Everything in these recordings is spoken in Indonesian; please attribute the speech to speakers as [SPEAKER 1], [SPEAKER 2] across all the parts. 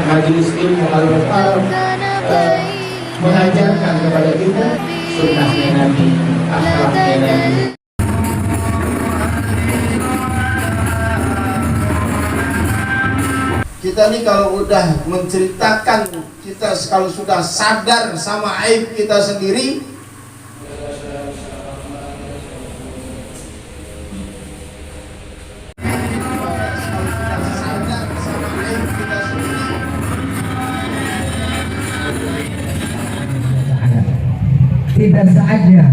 [SPEAKER 1] majelis ilmu Al-Quran mengajarkan kepada kita sunnahnya Nabi, akhlaknya Nabi. Kita nih kalau udah menceritakan, kita kalau sudah sadar sama aib kita sendiri,
[SPEAKER 2] tidak saja,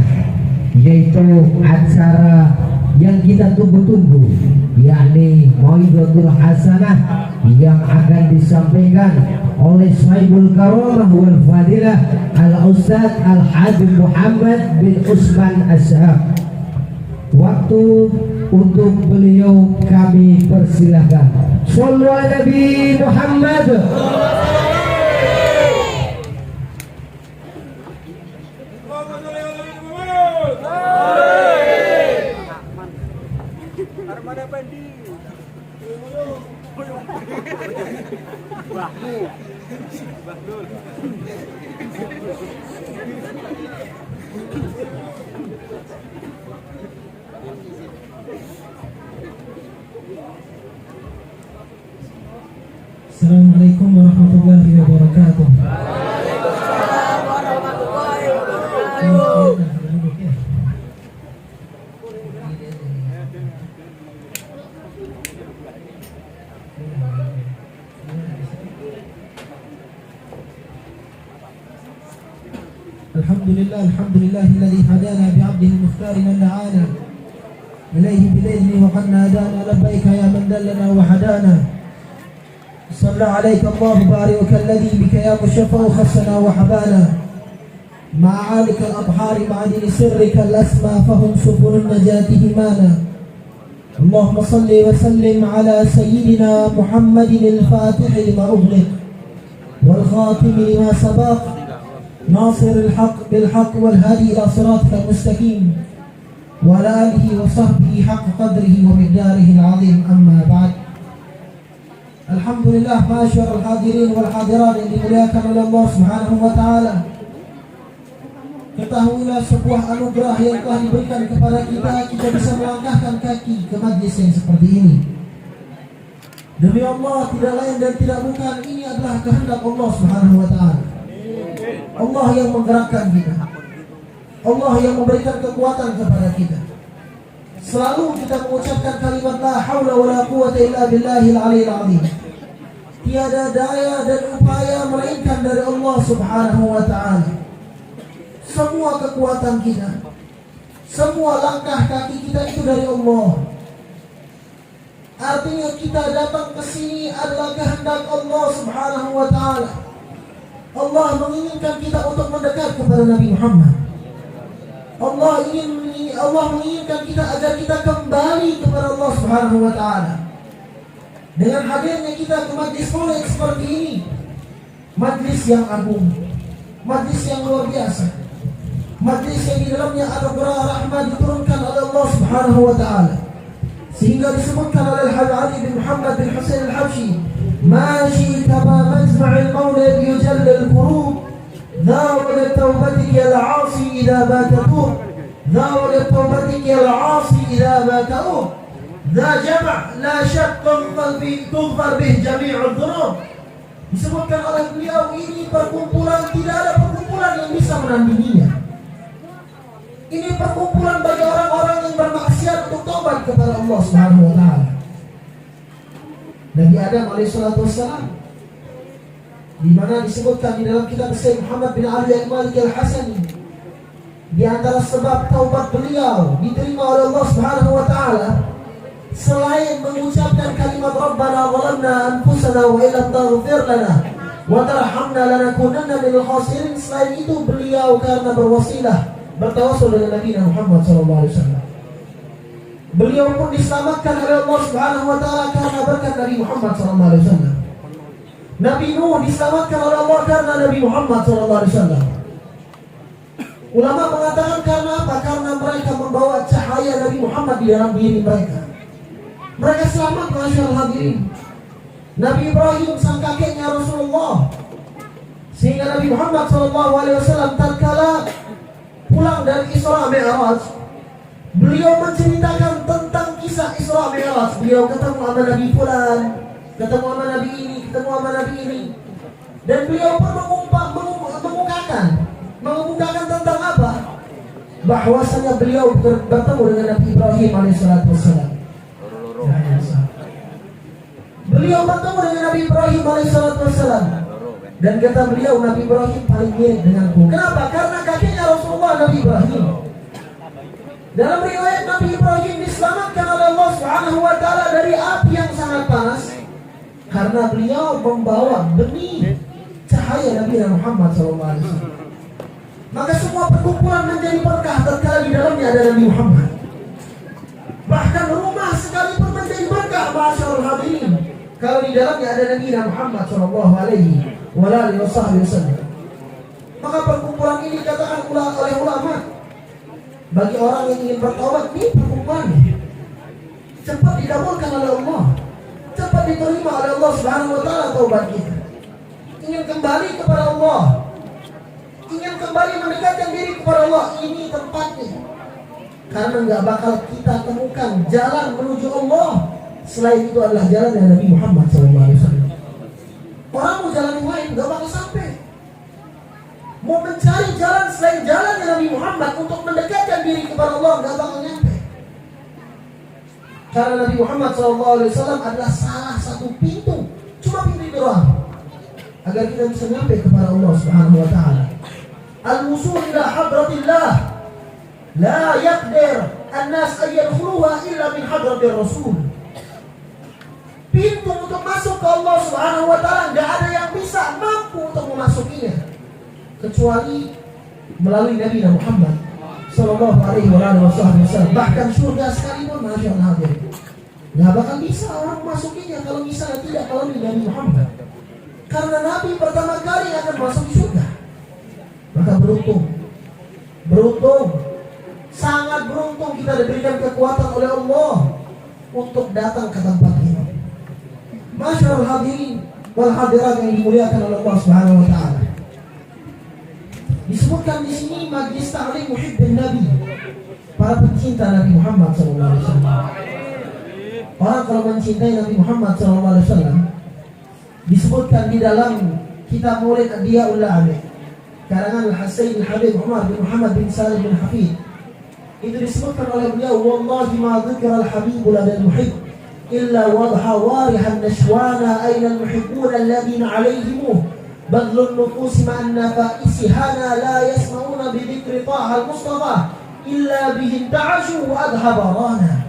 [SPEAKER 2] yaitu acara yang kita tunggu-tunggu, yakni Mau'izatul Hasanah yang akan disampaikan oleh Sahibul Karamah wal Fadilah Al-Ustadz Al-Habib Muhammad bin Usman Ashab. Waktu untuk beliau kami persilahkan. Shallu ala Nabi Muhammad.
[SPEAKER 3] Assalamualaikum warahmatullahi wabarakatuh. Alhamdulillah alladhi hadana bi'abdihi al-mukhtar man da'ana ilayhi bi'idhnihi wa qad nadana labbaika ya man dallana wa hadana. صلى عليك الله بارك الذي بك يا مشفع خصنا وحبانا مع عالك الأبحار معدن سرك الأسمى فهم سبل النجاة همانا. اللهم صل وسلم على سيدنا محمد الفاتح لما أغلق والخاتم لما سبق ناصر الحق بالحق والهادي إلى صراطك المستقيم وعلى آله وصحبه حق قدره ومقداره العظيم. أما بعد. Alhamdulillah, masyaallah hadirin wal hadirat yang dimuliakan oleh Allah Subhanahu wa taala. Ketahuilah sebuah anugerah yang telah diberikan kepada kita bisa melangkahkan kaki ke majlis yang seperti ini. Demi Allah, tidak lain dan tidak bukan, ini adalah kehendak Allah Subhanahu wa taala. Allah yang menggerakkan kita. Allah yang memberikan kekuatan kepada kita. Selalu kita mengucapkan kalimat la haula wala quwwata illa billahil aliyil azim. Tiada daya dan upaya melainkan dari Allah Subhanahu wa taala. Semua kekuatan kita, semua langkah kaki kita itu dari Allah. Artinya kita datang ke sini adalah kehendak Allah Subhanahu wa taala. Allah menginginkan kita untuk mendekat kepada Nabi Muhammad. Allah menginginkan kita agar kita kembali kepada Allah Subhanahu wa taala. Dengan hadirnya kita ke majlis mulia seperti ini, majlis yang agung, majlis yang luar biasa, majlis yang di dalamnya anugerah rahmat diturunkan oleh Allah Subhanahu wa taala. Sehingga disebutkan oleh Al-Habib Ali bin Muhammad bin Husain Al-Habsyi, "Ma syi'ta ma majma'il maulid yujallil qurub." ذا ولتوبتك يا العاصي إذا بات توب ذا ولتوبتك يا العاصي إذا بات توب ذا جمع لا شك تغفر به جميع الذنوب. Disebutkan oleh beliau, ini perkumpulan, tidak ada perkumpulan yang bisa menandinginya. Ini perkumpulan bagi orang-orang yang bermaksiat untuk taubat kepada Allah Subhanahu wa taala. Nabi Adam alaihissalatu wassalam, di mana disebutkan di dalam kitab Sayyid Muhammad bin Ali Al-Maliki Al-Hasani, di antara sebab taubat beliau diterima oleh Allah Subhanahu wa taala, selain mengucapkan kalimat Rabbana zalamna anfusana wa illam taghfir lana wa tarhamna lanakunanna minal khasirin, selain itu beliau karena berwasilah bertawassul dengan Nabi Muhammad sallallahu alaihi wasallam. Beliau pun diselamatkan oleh Allah Subhanahu wa taala karena berkat Nabi Muhammad sallallahu alaihi wasallam. Nabi Nuh diselamatkan oleh Allah karena Nabi Muhammad SAW. Ulama mengatakan karena apa? Karena mereka membawa cahaya Nabi Muhammad di dalam diri mereka. Mereka selamat, masyaallah hadirin. Nabi Ibrahim sang kakeknya Rasulullah Nabi Muhammad SAW tatkala pulang dari Isra Mi'raj, beliau menceritakan tentang kisah Isra Mi'raj. Beliau ketemu sama Nabi Fulan, ketemu sama Nabi ini, ketemu sama Nabi ini. Dan beliau pun mengemukakan tentang apa? Bahwasanya beliau bertemu dengan Nabi Ibrahim alaihissalam. Beliau bertemu dengan Nabi Ibrahim alaihissalam. Dan kata beliau, Nabi Ibrahim paling mirip denganku. Kenapa? Karena kakeknya Rasulullah, Nabi Ibrahim. Dalam riwayat, Nabi Ibrahim diselamatkan oleh Allah Subhanahu wa taala dari api yang sangat panas karena beliau membawa benih cahaya Nabi Muhammad SAW. Maka semua perkumpulan menjadi berkah tatkala di dalamnya ada Nabi Muhammad. Bahkan rumah sekalipun menjadi berkah, masyaallah hadirin, kalau di dalamnya ada Nabi Muhammad SAW. Maka perkumpulan ini dikatakan oleh ulama, bagi orang yang ingin bertaubat, ini perkumpulannya cepat dikabulkan oleh Allah, cepat diterima oleh Allah Subhanahu wa taala taubat kita. Ingin kembali kepada Allah, ingin kembali mendekatkan diri kepada Allah, ini tempatnya. Karena nggak bakal kita temukan jalan menuju Allah selain itu adalah jalan yang Nabi Muhammad SAW. Orang mau jalan yang lain nggak bakal sampai. Mau mencari jalan selain jalan yang Nabi Muhammad untuk mendekatkan diri kepada Allah nggak bakal nyampe. Karena Nabi Muhammad SAW adalah salah satu pintu, cuma pintu doang, agar kita bisa nyampe kepada Allah Subhanahu wa taala. Al-wusul ila hadratillah la yaqdir an-nas an yadkhuluha illa min hadratir Rasul. Pintu untuk masuk ke Allah Subhanahu wa taala enggak ada yang bisa mampu untuk memasukinya kecuali melalui Nabi Muhammad sallallahu alaihi wasallam. Bahkan surga sekalipun, masyaallah, enggak bakal bisa orang memasukinya kalau misalnya tidak melalui Nabi Muhammad. Karena Nabi pertama kali akan masuk surga. Maka beruntung, sangat beruntung kita diberikan kekuatan oleh Allah untuk datang ke tempat ini. Masyaallah hadirin wal hadirat yang dimuliakan oleh Allah Subhanahu wa taala. Disebutkan di sini majlis ta'lim muhibbin Nabi, para pencinta Nabi Muhammad SAW. Orang kalau mencintai Nabi Muhammad SAW, disebutkan di dalam kitab Maulid Adiyaul La'ami karangan Al-Hasayn Al-Habib Umar bin Muhammad bin Salim bin Hafid, itu disebutkan oleh beliau, wallahi ma dzikra al-habib ladal muhibb illa wadha warihan nashwana aina al-muhibbun alladhina alayhim badlun nufus ma'an nafaisihana la yasma'una bi dzikri taha al-mustafa illa bihi ta'ashu wa adhaba rana.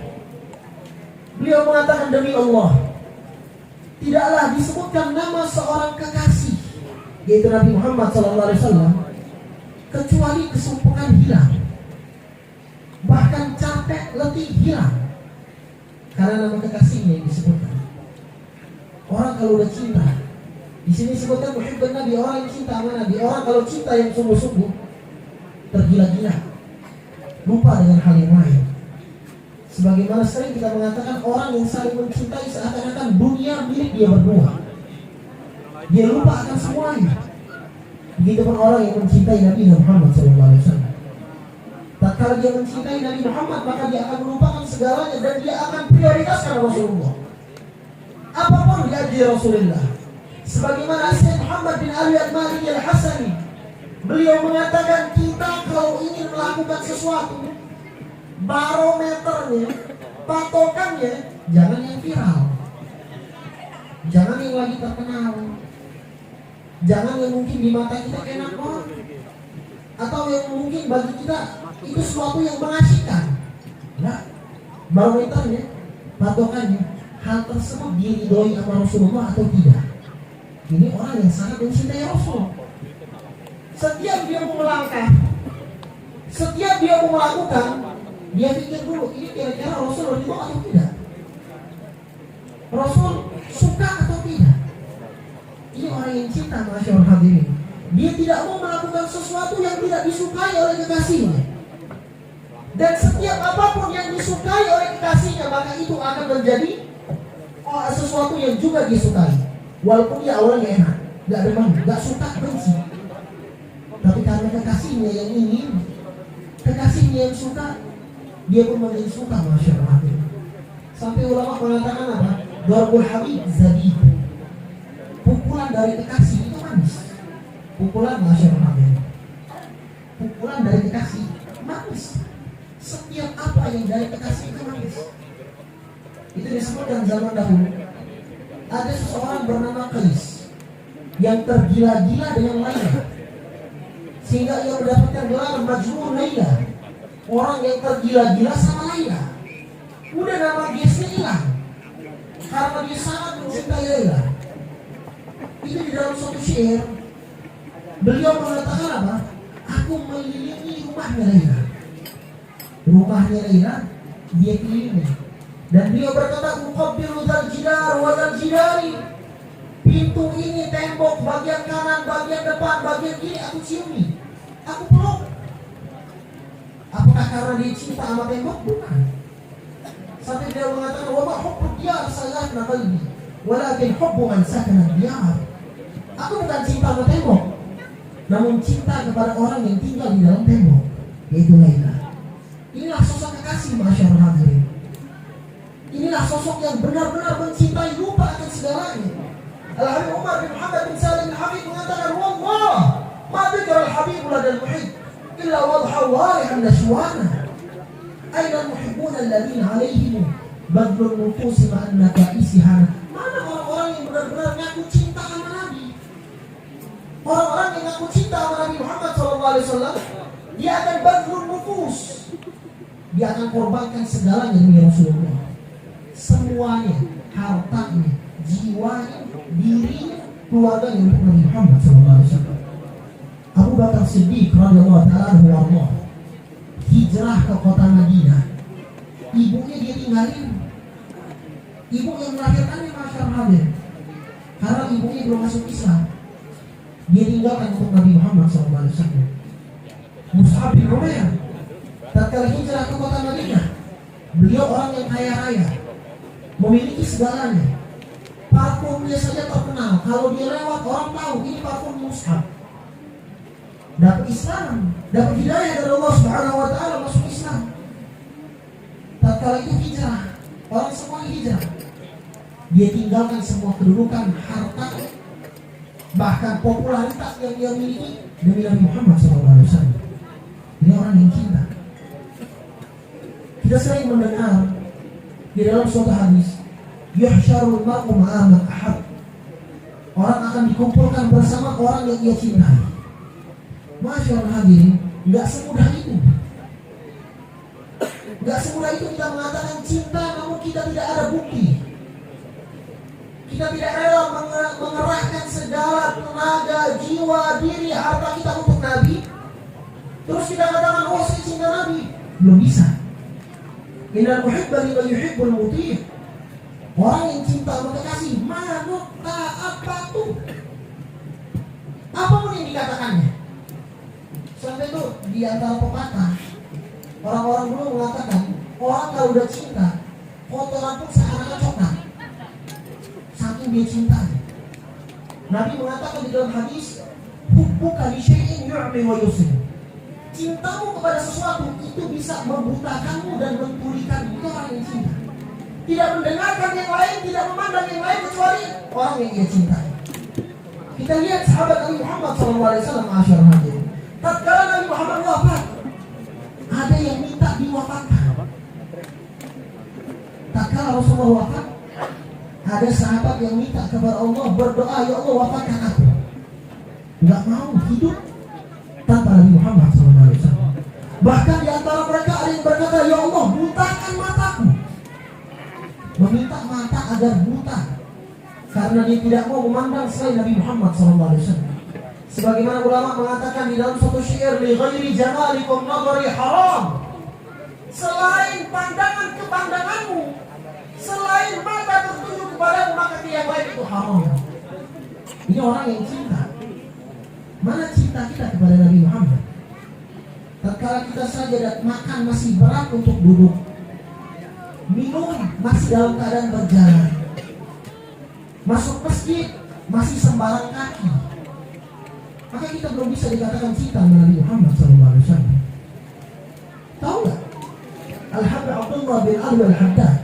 [SPEAKER 3] Beliau mengatakan, demi Allah, tidaklah disebutkan nama seorang kekasih, yaitu Nabi Muhammad SAW, kecuali kesumpengan hilang, bahkan capek letih hilang, karena nama kekasihnya yang disebutkan. Orang kalau udah cinta, di sini disebutkan muhibbun Nabi, orang yang cinta sama Nabi. Orang kalau cinta yang sungguh-sungguh, tergila-gila, lupa dengan hal yang lain. Sebagaimana sering kita mengatakan, orang yang saling mencintai seakan-akan dunia milik dia berdua. Dia lupa akan semuanya. Begitupun orang yang mencintai Nabi Muhammad SAW. Tatkala dia mencintai Nabi Muhammad, maka dia akan melupakan segalanya dan dia akan prioritaskan Rasulullah. Apapun diajar Rasulullah. Sebagaimana Syekh Muhammad bin Ali Al-Maliki Al-Hasani, beliau mengatakan, kita kalau ingin melakukan sesuatu, barometernya, patokannya, jangan yang viral, jangan yang lagi terkenal, jangan yang mungkin di mata kita enak banget, atau yang mungkin bagi kita itu sesuatu yang mengasihkan. Nah, barometernya, patokannya, hal tersebut diridhoi sama Rasulullah atau tidak. Ini orang yang sangat mencintai Rasul. Setiap dia mau melangkah, setiap dia mau melakukan, dia pikir dulu, ini kira-kira Rasul ridho atau tidak, Rasul suka atau tidak. Ini orang yang cinta, masyaallah hadirin. Dia tidak mau melakukan sesuatu yang tidak disukai oleh kekasihnya. Dan setiap apapun yang disukai oleh kekasihnya, maka itu akan menjadi sesuatu yang juga disukai. Walaupun dia awalnya enak, gak demam, gak suka, benci. Tapi karena kekasihnya yang ingin, kekasihnya yang suka, dia pun menjadi suka, Masya Allah. Sampai ulama mengatakan apa? Darbul habib zabib. Pukulan dari kekasih itu manis. Pukulan, Masya Allah, pukulan dari kekasih manis. Setiap apa yang dari kekasih itu manis. Itu disebutkan zaman dahulu. Ada seseorang bernama Qais yang tergila-gila dengan Laila, sehingga ia mendapatkan gelar Majnun Laila, orang yang tergila-gila sama Laila. Udah nama biasanya hilang karena dia sangat mencintai Laila. Itu di dalam suatu syair beliau mengatakan apa? Aku mengelilingi rumahnya Laila. Rumahnya Laila dia kelilingi. Dan beliau berkata, "Uqabbilu dzal jidar wa dzal jidari." Pintu ini, tembok, bagian kanan, bagian depan, bagian kiri aku ciumi. Aku peluk. Apakah karena dia cinta sama tembok? Bukan. Sampai dia mengatakan, "Wa ma hubbu diyar sayyidna qalbi, walakin hubbu man sakana diyar." Aku bukan cinta sama tembok, namun cinta kepada orang yang tinggal di dalam tembok, yaitu Laila. Inilah sosok kekasih, Masya Allah hadirin. Inilah sosok yang benar-benar mencintai, lupa akan segalanya. Al-Habib Umar bin Muhammad bin Salim al-Habib mengatakan, "Wallah, ma dzikra al-habib ladal muhib illa wadha warihan nashwana. Aina al-muhibbuna alladhina alaihim badlun nufus ma'anna ka'isihan." Mana orang-orang yang benar-benar ngaku cinta sama Nabi? Orang-orang yang ngaku cinta sama Nabi Muhammad SAW, dia akan badlun nufus. Dia akan korbankan segalanya demi Rasulullah. Semuanya, hartanya, jiwanya, dirinya, keluarganya untuk Nabi Muhammad SAW. Abu Bakar Siddiq radhiyallahu ta'ala anhu hijrah ke kota Madinah. Ibunya dia tinggalin. Ibu yang melahirkannya, Masya Allah, karena ibunya belum masuk Islam, dia tinggalkan untuk Nabi Muhammad SAW. Mus'ab bin Umair tatkala hijrah ke kota Madinah, beliau orang yang kaya raya, memiliki segalanya. Parfumnya saja terkenal. Kalau dia lewat, orang tahu ini parfum Mus'ab. Dapat Islam, dapat hidayah dari Allah Subhanahu wa ta'ala, masuk Islam. Tatkala itu hijrah, orang semua hijrah. Dia tinggalkan semua kedudukan, harta, bahkan popularitas yang dia miliki demi Nabi Muhammad SAW. Ini orang yang cinta. Kita sering mendengar di dalam suatu hadis, yuhsyarul mar'u ma'a man ahab. Orang akan dikumpulkan bersama orang yang ia cintai. Masya Allah hadirin, nggak semudah itu. Nggak semudah itu kita mengatakan cinta, namun kita tidak ada bukti. Kita tidak rela mengerahkan segala tenaga, jiwa, diri, harta kita untuk Nabi. Terus kita katakan, "Oh, saya cinta Nabi." Belum bisa. Innal muhibba liman yuhibbul muti'. Orang yang cinta sama kekasih, manut taat patuh. Apapun yang dikatakannya. Sampai itu di antara pepatah, orang-orang dulu mengatakan, orang kalau udah cinta, kotoran pun seakan-akan coklat. Saking dia cinta. Nabi mengatakan di dalam hadis, hubbuka li syai'in yu'mi wa yusri. Cintamu kepada sesuatu itu bisa membutakanmu dan mentulikanmu. Itu orang yang cinta. Tidak mendengarkan yang lain, tidak memandang yang lain kecuali orang yang dia cintai. Kita lihat sahabat Nabi Muhammad SAW, Masyaallah hadirin. Tatkala Nabi Muhammad wafat, ada yang minta diwafatkan. Tatkala Rasulullah wafat, ada sahabat yang minta kepada Allah, berdoa, "Ya Allah, wafatkan aku." Enggak mau hidup tanpa Nabi Muhammad SAW. Bahkan di antara mereka ada yang berkata, "Ya Allah, butakan mataku." Meminta mata agar buta karena dia tidak mau memandang selain Nabi Muhammad SAW. Sebagaimana ulama mengatakan di dalam suatu syair, "Li ghairi jamalikum nadhari haram." Selain pandangan kepandanganmu, selain mata tertuju kepadamu, maka yang lain itu haram. Ini orang yang cinta. Mana cinta kita kepada Nabi Muhammad? Tatkala kita saja makan masih berat untuk duduk, minum masih dalam keadaan berjalan, masuk masjid masih sembarang kaki. maka kita belum bisa dikatakan cinta dengan Nabi Muhammad SAW. Tahu nggak? Al-Habib Abdullah bin Ali Al-Haddad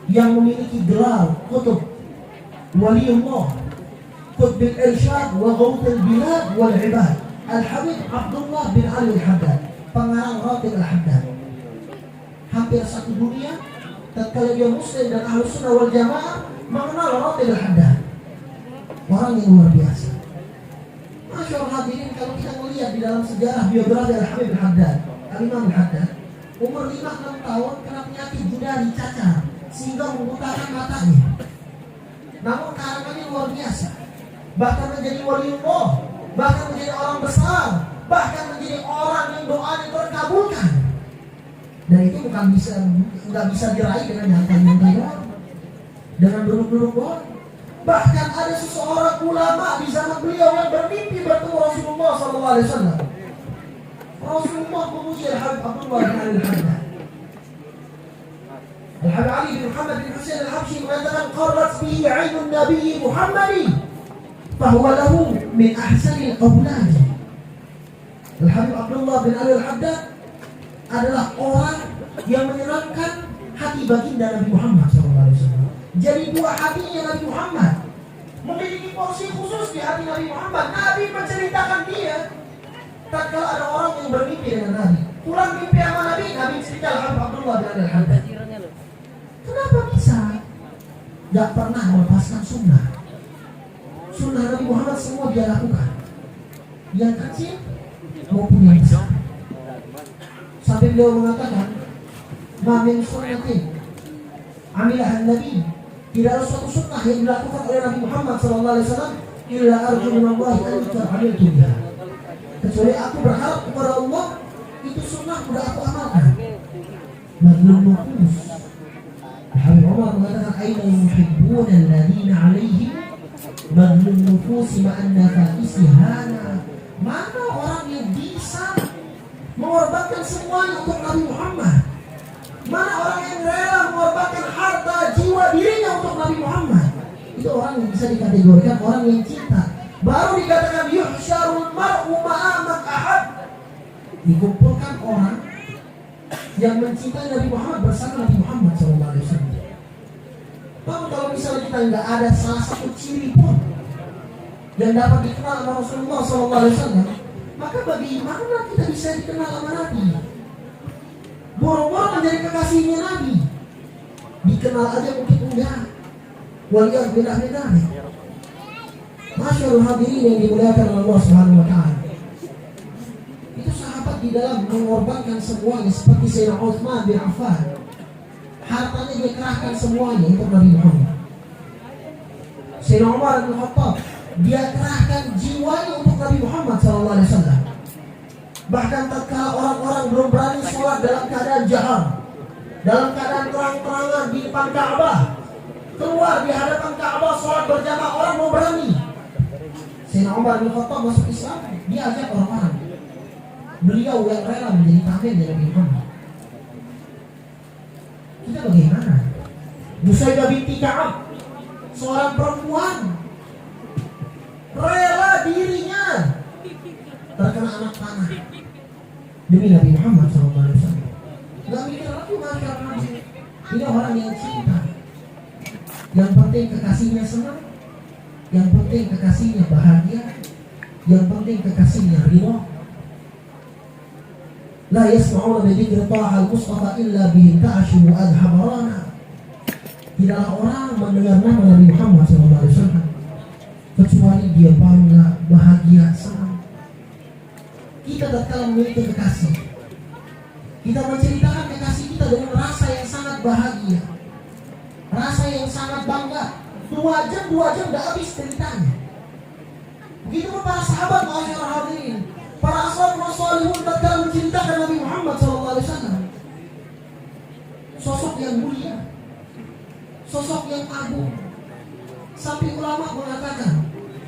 [SPEAKER 3] yang memiliki gelar Qutb Waliullah, Qutb al-Irsyad wa Ghawth al-Bilad wal Ibad. Al-Habib Abdullah bin Ali Al-Haddad, pengarang Ratib Al-Haddad. Hampir satu dunia tatkala dia Muslim dan Ahlus Sunnah wal Jamaah mengenal Ratib Al-Haddad. Orang yang luar biasa. Masyaallah hadirin, kalau kita melihat di dalam sejarah biografi Al-Habib Al-Haddad, Al-Imam Al-Haddad, umur 5-6 tahun kena penyakit judari cacar sehingga membutakan matanya. Namun karangannya luar biasa. Bahkan menjadi waliullah, bahkan menjadi orang besar, bahkan menjadi orang yang doanya terkabulkan. Dan itu nggak bisa diraih dengan nyantai-nyantai doang, dengan duduk-duduk doang. Bahkan ada seseorang ulama di zaman beliau yang bermimpi bertemu Rasulullah SAW. Rasulullah memuji Al-Habib Abdullah bin Ali Al-Haddad. Al-Habib Ali bin Muhammad bin Husain Al-Habsyi mengatakan qarrat bihi 'ainun Nabi Muhammadi fahuwa lahu min ahsanil awlad. Al-Habib Abdullah bin Ali Al-Haddad adalah orang yang menyenangkan hati baginda Nabi Muhammad SAW. Jadi buah hatinya Nabi Muhammad, memiliki porsi khusus di hati Nabi Muhammad. Nabi menceritakan dia. Tatkala ada orang yang bermimpi dengan Nabi, pulang mimpi sama Nabi, Nabi cerita Al-Habib Abdullah bin Ali Al-Haddad. Kenapa bisa? Gak pernah melepaskan sunnah. Sunnah Nabi Muhammad semua dia lakukan, yang kecil maupun yang besar. Sampai beliau mengatakan, "Ma min sunnatin amilah Nabi." Tidak ada suatu sunnah yang dilakukan oleh Nabi Muhammad SAW illa arju minallahi an yu'amiltu biha. Kecuali aku berharap kepada Allah itu sunnah sudah aku amalkan. Madlum nufus. Habib Umar mengatakan, "Aina yuhibbuna alladhina 'alaihim madlum nufus ma'anna fa'isihana." Mana orang yang bisa mengorbankan semuanya untuk Nabi Muhammad? Mana orang yang rela mengorbankan harta, jiwa, dirinya untuk Nabi Muhammad? Itu orang yang bisa dikategorikan orang yang cinta. Baru dikatakan yuhsyarul mar'u ma'a man ahab. Dikumpulkan orang yang mencintai Nabi Muhammad bersama Nabi Muhammad SAW. Namun kalau misalnya kita nggak ada salah satu ciri pun yang dapat dikenal sama Rasulullah SAW, maka bagaimana kita bisa dikenal sama Nabi? Boro-boro menjadi kekasihnya Nabi, dikenal aja mungkin enggak. Waliyahbillah min dzalik. Masyaallah hadirin yang dimuliakan Allah Subhanahu wa taala. Itu sahabat di dalam mengorbankan semuanya, seperti Sayyidina Utsman bin Affan. Hartanya dia kerahkan semuanya untuk Nabi Muhammad. Sayyidina Umar bin Khattab, dia kerahkan jiwanya untuk Nabi Muhammad SAW. Bahkan tatkala orang-orang belum berani sholat dalam keadaan jahar, dalam keadaan terang-terangan di depan Ka'bah, keluar di hadapan Ka'bah sholat berjamaah, orang mau berani. Sayyidina Umar bin Khattab masuk Islam, dia ajak orang-orang. Beliau yang rela menjadi tamen dari Nabi Muhammad. Kita bagaimana? Musaidah binti Ka'ab, seorang perempuan, rela dirinya terkena anak panah demi Nabi Muhammad SAW. Gak mikir lagi masyarakat. Ini orang yang cinta. Yang penting kekasihnya senang, yang penting kekasihnya bahagia, yang penting kekasihnya ridha. La yasma'una bi dzikri ta'al Mustafa illa bihi ta'ashu wa adhabarana. Tidaklah orang mendengar nama Nabi Muhammad SAW kecuali dia bangga, bahagia, senang. Kita tatkala memiliki kekasih, kita menceritakan kekasih kita dengan rasa yang sangat bahagia, rasa yang sangat bangga. 2 jam udah habis ceritanya. Begitu pun para sahabat, masyaallah hadirin, para ashabul salihun tatkala menceritakan Nabi Muhammad SAW, sosok yang mulia, sosok yang agung. Sampai ulama mengatakan,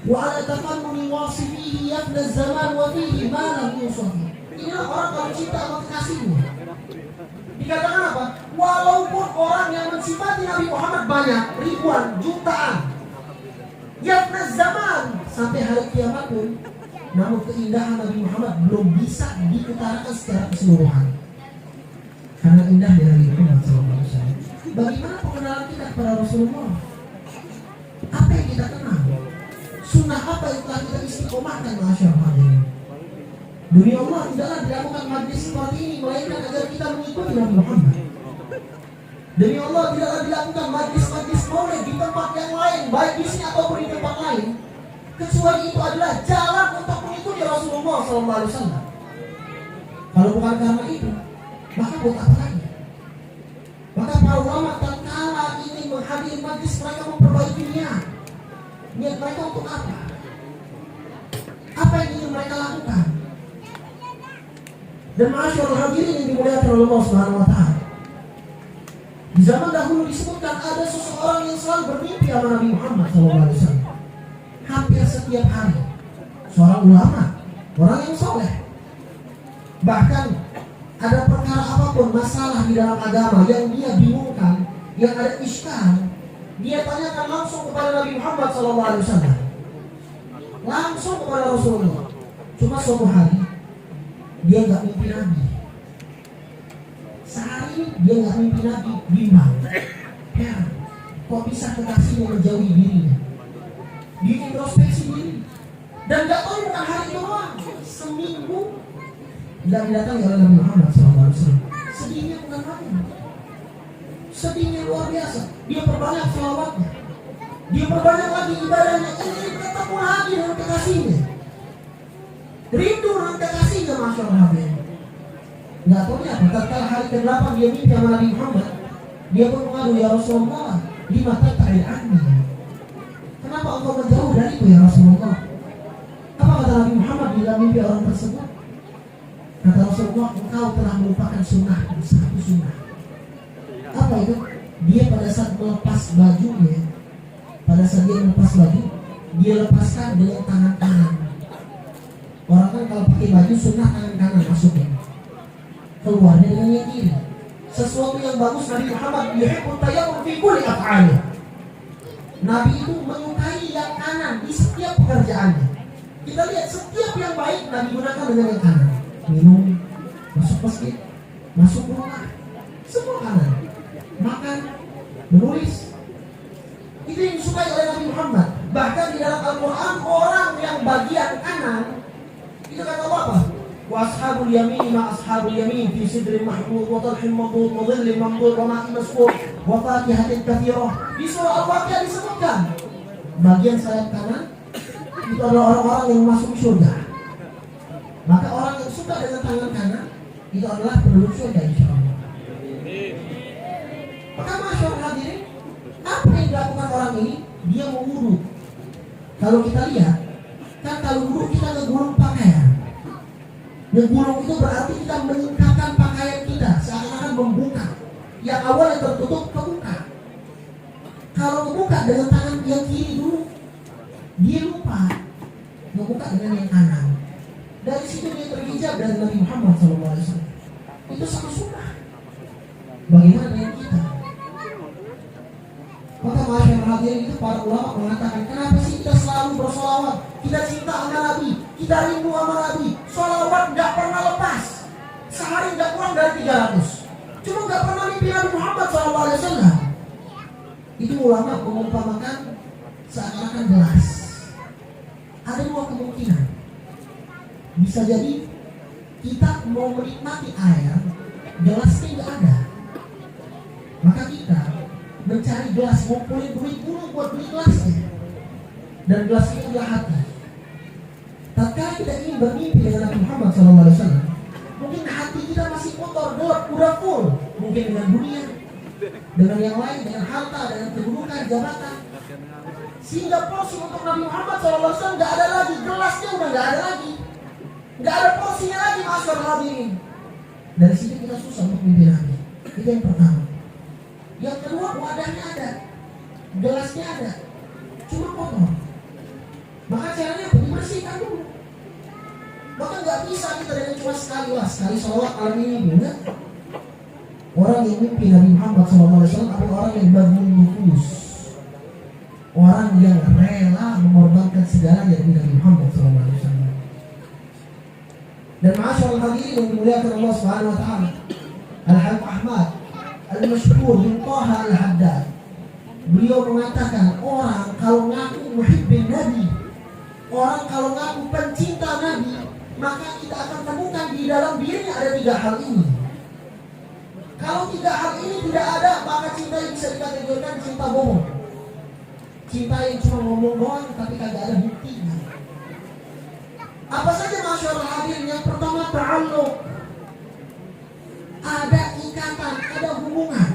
[SPEAKER 3] wa ala tafannuni wasifihi yabna zaman wa fihi ma lam yusafi. Inilah orang kalau cinta sama kekasihnya. Dikatakan apa? Walaupun orang yang mensifati Nabi Muhammad banyak, ribuan, jutaan, yabna zaman, sampai hari kiamat pun, namun keindahan Nabi Muhammad belum bisa diutarakan secara keseluruhan. Karena indah dari Nabi Muhammad SAW. Bagaimana pengenalan kita kepada Rasulullah? Apa yang kita kenal? Sunnah apa yang telah kita istiqomahkan, masyaallah hadirin? Demi Allah, tidaklah dilakukan majlis seperti ini melainkan agar kita mengikuti Nabi Muhammad. Demi Allah, tidaklah dilakukan majlis-majlis maulid di tempat yang lain, baik di sini ataupun di tempat lain, kecuali itu adalah jalan untuk mengikuti Rasulullah SAW. Kalau bukan karena itu, maka buat apa lagi? Maka para ulama tatkala ingin menghadiri majlis, mereka memperbaiki niat. Niat mereka untuk apa? Apa yang ingin mereka lakukan? Dan masyaallah hadirin yang dimuliakan oleh Allah Subhanahu wa taala. Di zaman dahulu disebutkan ada seseorang yang selalu bermimpi sama Nabi Muhammad SAW. Hampir setiap hari. Seorang ulama, orang yang soleh. Bahkan ada perkara apapun, masalah di dalam agama yang dia bingungkan, yang ada iskal, dia tanyakan langsung kepada Nabi Muhammad SAW. Langsung kepada Rasulullah. Cuma suatu hari dia nggak mimpi Nabi. Sehari dia nggak mimpi Nabi, bimbang. Heran, kok bisa kekasihnya menjauhi dirinya? Dia introspeksi diri. Dan nggak tahu bukan hari itu doang, seminggu tidak didatangi oleh Nabi Muhammad SAW. Sedihnya bukan main. Sedihnya luar biasa. Dia perbanyak selawatnya. Dia perbanyak lagi ibadahnya. Ingin ketemu lagi dengan kekasihnya. Rindu dengan kekasihnya, masyaallah. Nggak tahu apa. Tatkala hari ke-8 dia mimpi sama Nabi Muhammad, dia pun mengadu, ya Rasulullah, lima tabta'id anni. Kenapa engkau menjauh dariku ya Rasulullah? Apa kata Nabi Muhammad bila mimpi orang tersebut? Kata Rasulullah, engkau telah melupakan sunnah, satu sunnah. Apa itu? Dia pada saat melepas bajunya, pada saat dia melepas baju, dia lepaskan dengan tangan kanan. Orang kan kalau pakai baju sunnah tangan kanan masuknya, keluarnya dengan yang kiri. Sesuatu yang bagus Nabi Muhammad yuhibbut tayammum fi kulli af'ali. Nabi itu menyukai yang kanan di setiap pekerjaannya. Kita lihat setiap yang baik Nabi gunakan dengan yang kanan. Minum, masuk masjid, masuk rumah, semua kanan. Makan, menulis, itu yang disukai oleh Nabi Muhammad. Bahkan di dalam Al-Quran, orang yang bagian kanan itu kata Allah apa? Wa ashabul yamin ma ashabul yamin fi sidrin mahmud wa talhin mamdud wa dhillin mamdud wa ma'in maskur wa fakihatin katsirah. Di surah Al-Waqiah disebutkan bagian sayap kanan itu adalah orang-orang yang masuk surga. Maka orang yang suka dengan tangan kanan itu adalah penduduk surga, insyaallah. Maka masyaallah hadirin, apa yang dilakukan orang ini? Dia mengurut. Kalau kita lihat, kan kalau urut kita ngegulung pakaian. Ngegulung itu berarti kita meningkatkan pakaian kita, seakan-akan membuka. Yang awalnya tertutup kebuka. Kalau membuka dengan tangan yang kiri dulu, dia lupa membuka dengan yang kanan. Dari situ dia terhijab dari Nabi Muhammad SAW. Itu satu sunnah. Bagaimana dengan kita? Maka masyarakat hadirin itu para ulama mengatakan, kenapa sih kita selalu bersolawat? Kita cinta sama Nabi, kita rindu sama Nabi. Solawat gak pernah lepas. Sehari gak kurang dari 300. Cuma gak pernah mimpi Nabi Muhammad SAW. Itu ulama mengumpamakan seakan-akan gelas. Ada dua kemungkinan. Bisa jadi kita mau menikmati air, gelasnya gak ada. Maka kita mencari gelas, ngumpulin duit dulu buat beli gelasnya. Dan gelas itu adalah hati. Tatkala kita ingin bermimpi dengan Nabi Muhammad SAW, mungkin hati kita masih kotor, gelap, udah full. Mungkin dengan dunia, dengan yang lain, dengan harta, dengan kedudukan, jabatan. Sehingga porsi untuk Nabi Muhammad SAW gak ada lagi, gelasnya udah gak ada lagi. Gak ada porsinya lagi, masyaallah hadirin. Dari situ kita susah untuk mimpi Nabi. Itu yang pertama. Yang kedua, wadahnya ada, gelasnya ada, cuma kotor. Maka caranya apa? Dibersihkan dulu. Maka nggak bisa kita dengan cuma sekali sholawat malam ini enggak. Orang yang mimpi Nabi Muhammad SAW adalah orang yang bangun nufus, orang yang rela mengorbankan segalanya dari Nabi Muhammad SAW. Dan ma'asyiral hadirin yang dimuliakan Allah Subhanahu wa taala, Al-Habib Ahmad Al-Mashhur bin Taha Al-Haddad, beliau mengatakan, orang kalau ngaku muhibbin Nabi, orang kalau ngaku pencinta Nabi, maka kita akan temukan di dalam dirinya ada 3 hal ini. Kalau 3 hal ini tidak ada, maka cinta yang bisa dikategorikan cinta bohong. Cinta yang cuma ngomong doang tapi kagak ada buktinya. Apa saja masyarakat hadirin? Yang pertama, ta'alluq. Ada ikatan, ada hubungan.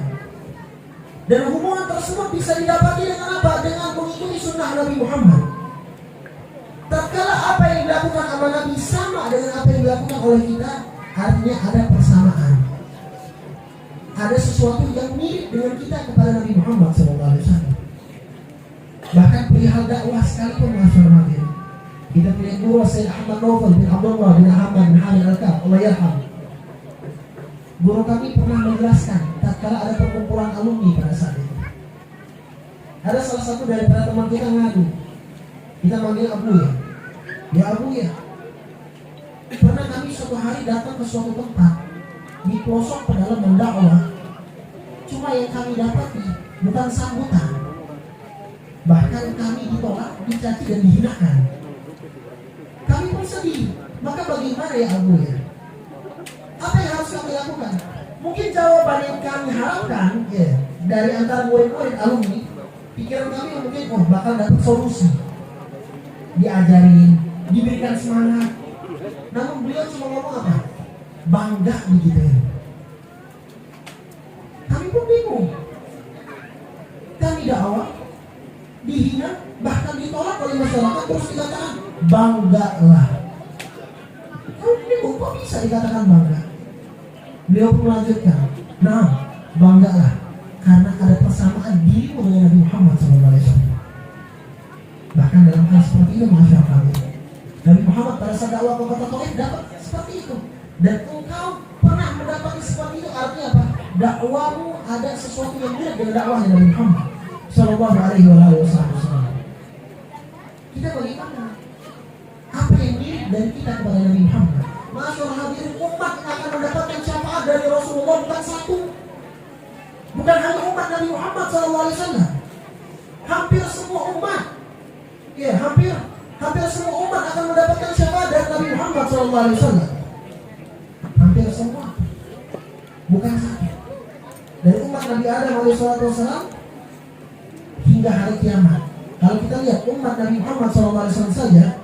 [SPEAKER 3] Dan hubungan tersebut bisa didapati dengan apa? Dengan mengikuti sunnah Nabi Muhammad. Tatkala apa yang dilakukan oleh Nabi sama dengan apa yang dilakukan oleh kita, artinya ada persamaan. Ada sesuatu yang mirip dengan kita kepada Nabi Muhammad SAW. Bahkan perihal dakwah sekalipun masyarakat hadirin, kita punya guru Sayyid Ahmad Naufal bin Abdullah bin Ahmad bin Hamid Al-Kaf, Allah yarham. Guru kami pernah menjelaskan tatkala ada perkumpulan alumni pada saat itu. Ada salah satu dari para teman kita ngadu. Kita manggil Abu ya. Ya Abu ya. Pernah kami suatu hari datang ke suatu tempat di pelosok pedalam mendakwah. Cuma yang kami dapati bukan sambutan. Bahkan kami ditolak, dicaci dan dihinakan. Kami pun sedih. Maka bagaimana ya Abu ya? Apa yang harus kami lakukan? Mungkin jawaban yang kami harapkan ya, dari antara murid-murid alumni, pikiran kami mungkin bakal dapat solusi, diajarin, diberikan semangat. Namun beliau cuma ngomong apa? Bangga begitu ya. Kami pun bingung. Kami dakwah, dihina, bahkan ditolak oleh masyarakat, terus dikatakan banggalah. Kami bingung, kok bisa dikatakan bangga? Beliau pun melanjutkan, nah banggalah karena ada persamaan dirimu dengan Nabi Muhammad SAW. Bahkan dalam hal seperti itu masyarakat, Nabi Muhammad pada saat dakwah ke kota Taif dapat seperti itu. Dan engkau pernah mendapati seperti itu, artinya apa? Dakwamu ada sesuatu yang mirip dengan dakwahnya Nabi Muhammad SAW. Kita bagaimana? Apa yang mirip dari kita kepada Nabi Muhammad? Masyaallah hadirin, umat akan mendapatkan syafaat dari Rasulullah bukan satu, bukan hanya umat Nabi Muhammad SAW. Hampir semua umat, ya hampir semua umat akan mendapatkan syafaat dari Nabi Muhammad SAW. Hampir semua, bukan satu. Dari umat Nabi Adam AS hingga hari kiamat. Kalau kita lihat umat Nabi Muhammad SAW saja,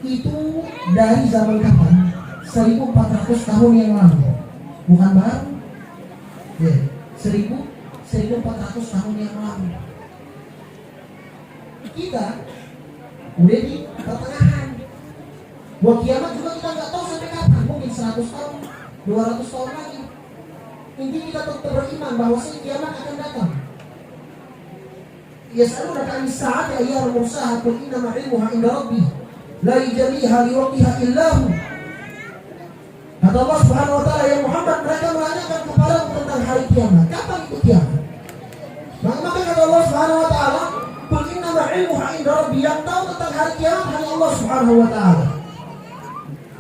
[SPEAKER 3] itu dari zaman kapan? 1400 tahun yang lalu, bukan baru ya, 1400 tahun yang lalu. Kita udah di pertengahan. Buat kiamat juga kita nggak tahu sampai kapan, mungkin 100 tahun, 200 tahun lagi. Intinya kita tetap beriman bahwa kiamat akan datang. Yas'alunaka 'anis sa'ati ayyana mursaha qul innama 'ilmuha 'inda rabbi la yajliha liwaqtiha illa hu. Kata Allah Subhanahu wa taala, ya Muhammad, mereka menanyakan kepadamu tentang hari kiamat. Kapan itu kiamat? Maka kata Allah Subhanahu wa taala, qul innama 'ilmuha 'inda rabbi, yang tahu tentang hari kiamat hanya Allah Subhanahu wa taala.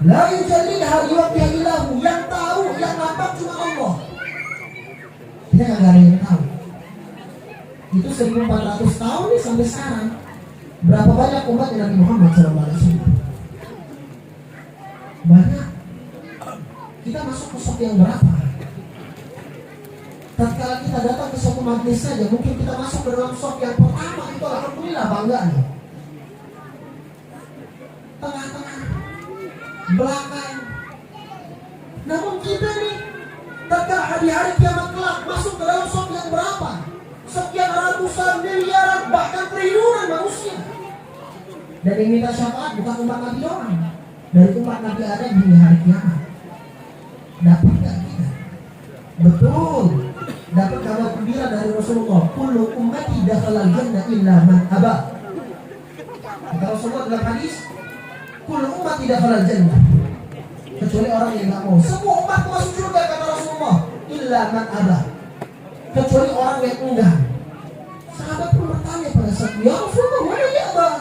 [SPEAKER 3] La yajliha liwaqtiha illa hu, yang tahu, yang nampak cuma Allah. Kita enggak ada yang tahu. Itu 1400 tahun nih sampai sekarang. Berapa banyak umat Nabi Muhammad SAW? Banyak. Kita masuk ke sop yang berapa? Tatkala kita datang ke suatu majlis saja, mungkin kita masuk ke dalam sop yang pertama, itu alhamdulillah bangganya. Tengah-tengah, belakang. Namun kita nih, tatkala hari-hari kiamat kelak masuk ke dalam sop yang berapa? Sekian ratusan miliaran bahkan triliunan manusia. Dan yang minta syafaat bukan umat Nabi doang, dari umat Nabi Adam hingga hari kiamat. Dapat gak kita? Betul. Dapat kabar gembira dari Rasulullah, kullu ummati dakhalal jannah illa man aba. Kata Rasulullah dalam hadis, kullu ummati dakhalal jannah, kecuali orang yang gak mau. Semua umat masuk surga kata Rasulullah, illa man aba, kecuali orang yang enggak. Sahabat pun bertanya pada saat, ya Rasulullah, mana ya Abah?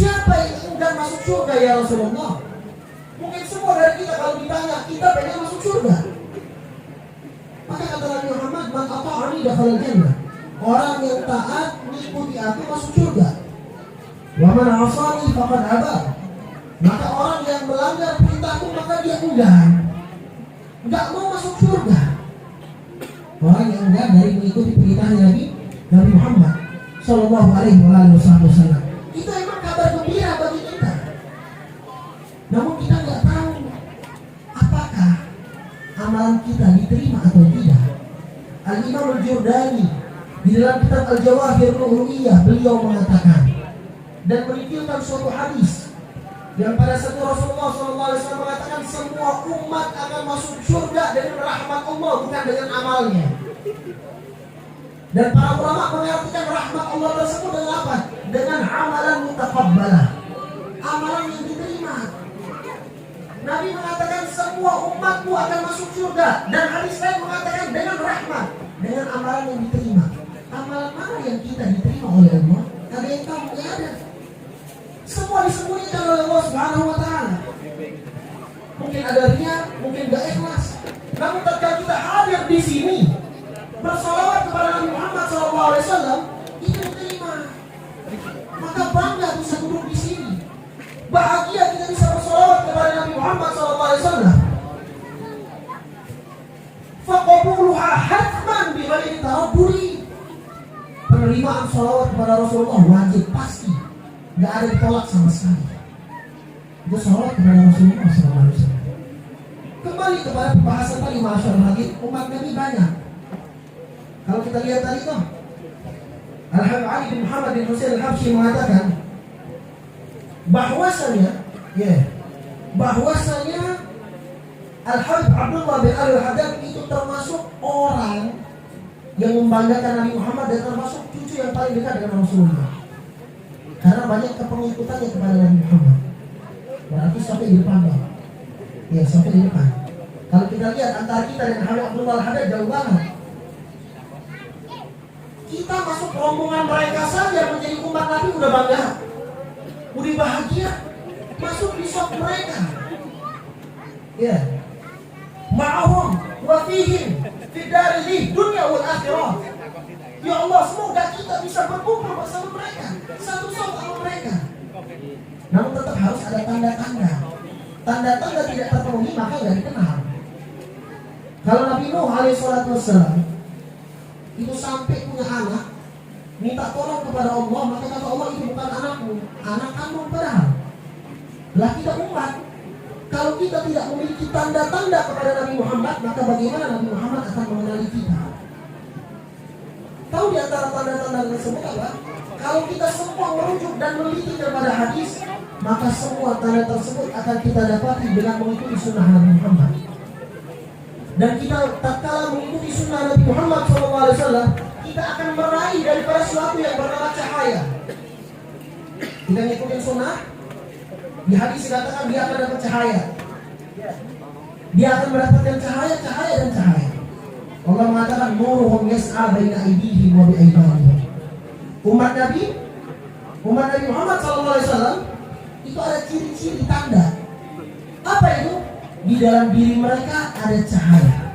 [SPEAKER 3] siapa yang enggan masuk surga ya Rasulullah? Mungkin semua dari kita kalau ditanya, kita pengen masuk surga. Maka kata Nabi Muhammad, man ata'ani dakhala jannah. Orang yang taat mengikuti aku masuk surga. Wa man 'asani faqad aba. Maka orang yang melanggar perintahku maka dia enggan. Enggak mau masuk surga. Orang yang enggan dari mengikuti perintah Nabi Muhammad sallallahu alaihi wasallam. Itu emang kabar gembira bagi kita. Namun kita nggak tahu apakah amalan kita diterima atau tidak. Al-Imam Al-Jurdani di dalam kitab Al-Jawahir Nuhuriyah beliau mengatakan dan menukilkan suatu hadis yang pada satu Rasulullah SAW mengatakan semua umat akan masuk surga dengan rahmat Allah, bukan dengan amalnya. Dan para ulama mengartikan rahmat Allah tersebut dengan apa? Dengan amalan mutaqabbalah, amalan yang diterima. Nabi mengatakan semua umatku akan masuk surga, dan hadis lain mengatakan dengan rahmat, dengan amalan yang diterima. Amalan mana yang kita diterima oleh Allah? Ada yang tahu? Tidak ada. Semua disembunyikan oleh Allah Subhanahu wa Ta'ala. Mungkin ada riya, mungkin gak ikhlas. Namun ketika kita hadir di sini bersalawat kepada Nabi Muhammad SAW, itu diterima. Maka bangga bisa duduk di sini. Bahagia kita bisa bersalawat kepada Nabi Muhammad SAW. Faqabuluha hatman bighairi taraddudi. Penerimaan salawat kepada Rasulullah wajib, pasti, nggak ada ditolak sama sekali. Itu salawat kepada Rasulullah SAW. Kembali kepada pembahasan tadi, masyaallah, lagi umat Nabi banyak. Kalau kita lihat tadi tuh, Al-Habib Ali bin Muhammad bin Husain Al-Habsyi mengatakan bahwasanya Al-Habib Abdullah bin Al-Haddad itu termasuk orang yang membanggakan Nabi Muhammad dan termasuk cucu yang paling dekat dengan Rasulullah. Karena banyak kepengikutannya kepada Nabi Muhammad. Berarti sampai di depan, Bang. Ya, sampai di depan. Kalau kita lihat antara kita dan Habib Abdullah Al-Haddad jauh banget. Kita masuk rombongan mereka saja menjadi umat Nabi udah bangga, udah bahagia, masuk di saf mereka. Ya, ma'ahum wa fihim fi daril dunya wal akhirah. Ya Allah, semoga kita bisa berkumpul bersama mereka, satu saf sama mereka. Namun tetap harus ada tanda-tanda. Tanda-tanda tidak terpenuhi maka nggak dikenal. Kalau Nabi Nuh alaihissalam itu sampai punya anak, minta tolong kepada Allah, maka kata Allah, itu bukan anakmu, anak kandung padahal. Lah kita umat, kalau kita tidak memiliki tanda-tanda kepada Nabi Muhammad, maka bagaimana Nabi Muhammad akan mengenali kita? Tahu di antara tanda-tanda tersebut apa? Kalau kita semua merujuk dan meneliti kepada hadis, maka semua tanda tersebut akan kita dapati dengan mengikuti sunnah Nabi Muhammad. Dan kita tatkala mengikuti sunnah Nabi Muhammad SAW, kita akan meraih daripada sesuatu yang bernama cahaya. Kita ngikutin sunnah, di hadis dikatakan dia akan dapat cahaya. Dia akan mendapatkan cahaya dan cahaya. Allah mengatakan nuruhum yas'a baina aydihim wa bi aymanihim. Umat Nabi Muhammad SAW itu ada ciri-ciri tanda. Apa itu? Di dalam diri mereka ada cahaya.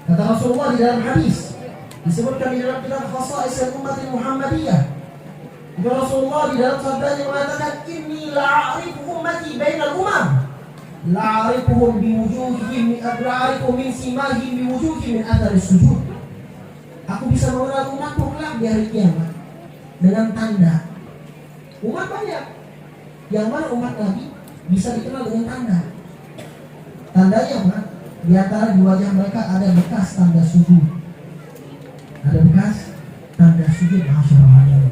[SPEAKER 3] Kata Rasulullah di dalam hadis, disebutkan di dalam kitab Khasa'is al-Ummah Muhammadiyah, Rasulullah di dalam sabdanya mengatakan, inni la'arifu ummati bainal umam, la'arifuhum biwujuhihim, la'arifu min simahim biwujuhihim min athari sujud. Aku bisa mengenal umatku kelak di hari kiamat dengan tanda. Umat banyak, yang mana umat Nabi bisa dikenal dengan tanda. Tandanya apa? Di antara di wajah mereka ada bekas tanda sujud. Ada bekas tanda sujud, masyaallah.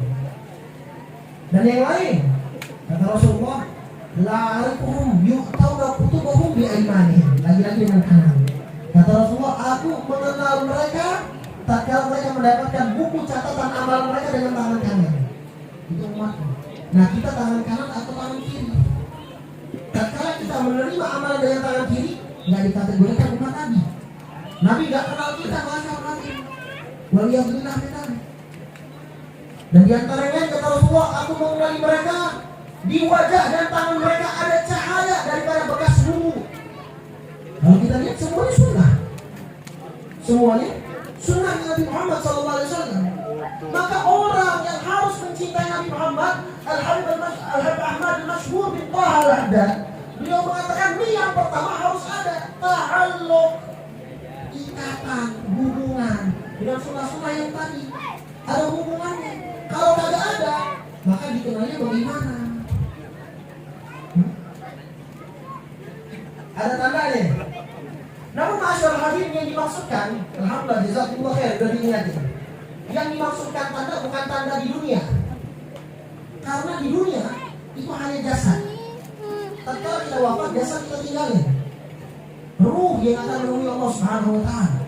[SPEAKER 3] Dan yang lain, kata Rasulullah, la'arifuhum yu'tawna kutubuhum bi aymanihim. Lagi-lagi dengan kanan. Kata Rasulullah, aku mengenal mereka tatkala mereka mendapatkan buku catatan amal mereka dengan tangan kanan. Itu umatku. Nah, kita tangan kanan atau tangan kiri? Tatkala kita menerima amalan dengan tangan kiri, nggak dikategorikan umat Nabi. Nabi nggak kenal kita, masa Nabi. Waliyahulillah kita. Dan di antaranya kata Rasulullah, aku mengenali mereka Di wajah dan tangan mereka ada cahaya daripada bekas wudhu. Kalau kita lihat semuanya sunnah. Semuanya sunnah Nabi Muhammad SAW. Maka orang yang harus mencintai Nabi Muhammad, Al-Habib Ahmad Al-Mashhur bin Taha Al-Haddad, beliau mengatakan ini yang pertama harus ada ta'alluq, ikatan, hubungan dengan sunnah-sunnah yang tadi. Ada hubungannya. Kalau tidak ada, maka dikenalnya bagaimana? Ada tandanya. Namun masyarakat hadirin yang dimaksudkan, alhamdulillah jazakumullah khair, sudah diingatkan. Yang dimaksudkan tanda bukan tanda di dunia. Karena di dunia itu hanya jasad. Tatkala kita wafat, jasad kita tinggalin. Ruh yang akan menemui Allah Subhanahu wa taala.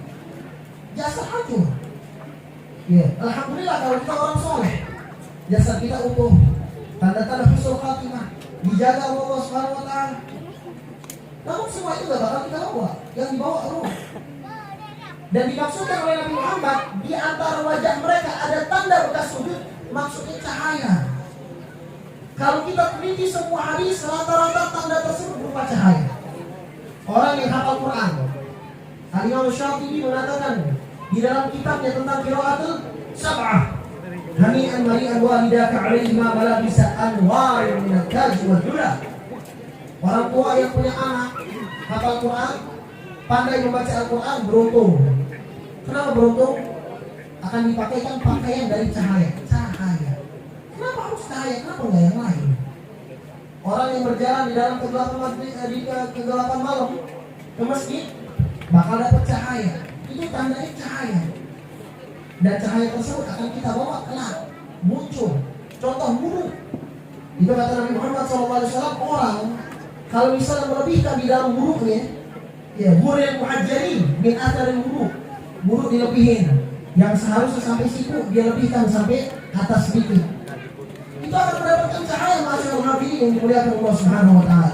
[SPEAKER 3] Jasad hancur. Ya, alhamdulillah kalau kita orang soleh, jasad kita utuh. Tanda-tanda husnul khatimah dijaga Allah Subhanahu wa taala. Namun semua itu gak bakal kita bawa. Yang dibawa ruh. Dan dimaksudkan oleh Nabi Muhammad, di antara wajah mereka ada tanda bekas sujud, maksudnya cahaya. Kalau kita teliti semua hadis, rata-rata tanda tersebut berupa cahaya. Orang yang hafal Quran, Al-Imam Syafi'i mengatakan di dalam kitabnya tentang qiraatul sab'ah, hani'an mari'an walidaka 'alaihima malabisa anwar min al-kaj wal dula. Orang tua yang punya anak hafal Quran, pandai membaca Al-Quran, beruntung. Kenapa beruntung? Akan dipakaikan pakaian dari cahaya. Cahaya. Kenapa harus cahaya? Kenapa enggak yang lain? Orang yang berjalan di dalam kegelapan malam ke masjid bakal dapat cahaya. Itu tandanya cahaya. Dan cahaya tersebut akan kita bawa kelak, muncul. Contoh wudu. Itu kata Nabi Muhammad SAW, orang kalau misalnya melebihkan di dalam wudunya, ya buril muhajjalin min atharil wudu, wudu dilebihin, yang seharusnya sampai siku dia lebihkan sampai atas sedikit, itu akan mendapatkan cahaya masyaallah hadirin yang dimuliakan Allah Subhanahu wa taala.